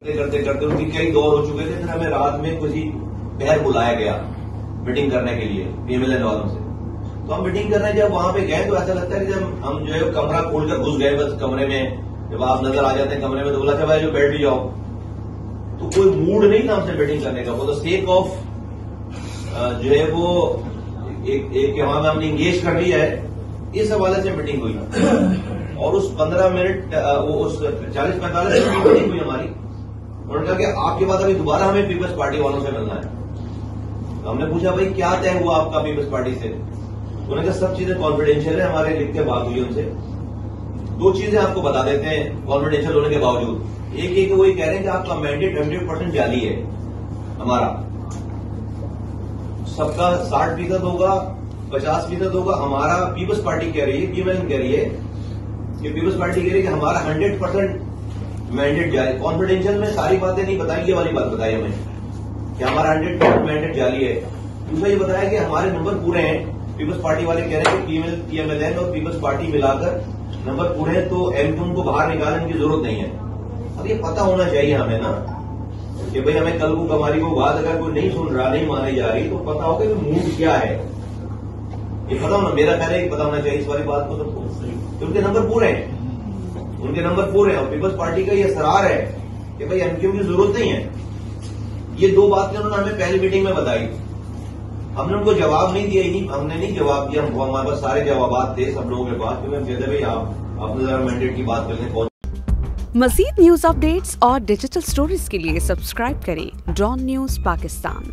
करते करते उनकी कई दौर हो चुके थे। फिर हमें रात में किसी पहर बुलाया गया मीटिंग करने के लिए पीएमएलएन वालों से। तो हम मीटिंग करने जब वहां पे गए तो ऐसा लगता है कि जब हम जो है कमरा खोलकर घुस गए बस कमरे में, जब आप नजर आ जाते हैं कमरे में तो बोला था भाई जो बैठ भी जाओ। तो कोई मूड नहीं था हमसे मीटिंग करने का। वो तो सेक ऑफ जो है वो एक वहां में हमने इंगेज कर लिया है, इस हवाले से मीटिंग हुई। और उस 15 मिनट उस 40-45 मिनट की मीटिंग हुई हमारी। उन्होंने कहा कि आपके बाद अभी दोबारा हमें पीपल्स पार्टी वालों से मिलना है। तो हमने पूछा भाई क्या तय हुआ आपका पीपल्स पार्टी से? उन्होंने कहा सब चीजें कॉन्फिडेंशियल है, हमारे लिख के बात हुई उनसे। दो चीजें आपको बता देते हैं कॉन्फिडेंशियल होने के बावजूद। एक ये कि वो ये कह रहे हैं कि आपका मैंडेट 100% जाली है। हमारा सबका 60% होगा, 50% होगा। हमारा पीपल्स पार्टी कह रही है, पीएमएलएन कह रही है कि पीपल्स पार्टी कह रही है कि हमारा 100% मैंडेट जाली। कॉन्फिडेंशियल में सारी बातें नहीं बताई, ये वाली बात बताई हमें कि हमारा 100% मैंडेट जाली है। दूसरा ये बताया कि हमारे नंबर पूरे हैं। पीपल्स पार्टी वाले कह रहे हैं कि पीएमएलएन और पीपल्स पार्टी मिलाकर नंबर पूरे हैं, तो एमक्यूएम को बाहर निकालने की जरूरत नहीं है। अब ये पता होना चाहिए हमें ना कि भाई हमें कल को कमारी को बात अगर कोई नहीं सुन रहा, नहीं मानी जा रही, तो पता होगा कि मूड क्या है। ये पता होना, मेरा ख्याल है पता होना चाहिए इस वाली बात को सबको। उनके नंबर पूरे हैं, उनके नंबर पूरे हैं और पीपल्स पार्टी का ये असरार है कि भाई एमक्यूएम की जरूरत नहीं है। ये दो बातें उन्होंने हमें पहली मीटिंग में बताई। हमने उनको जवाब नहीं दिया, ही हमने नहीं जवाब दिया, हमारे पास सारे जवाब थे सब लोगों के पास। क्योंकि हम कहते भाई आप अपने जरा मैंडेट की बात करने। मज़ीद न्यूज अपडेट्स और डिजिटल स्टोरीज के लिए सब्सक्राइब करें डॉन न्यूज पाकिस्तान।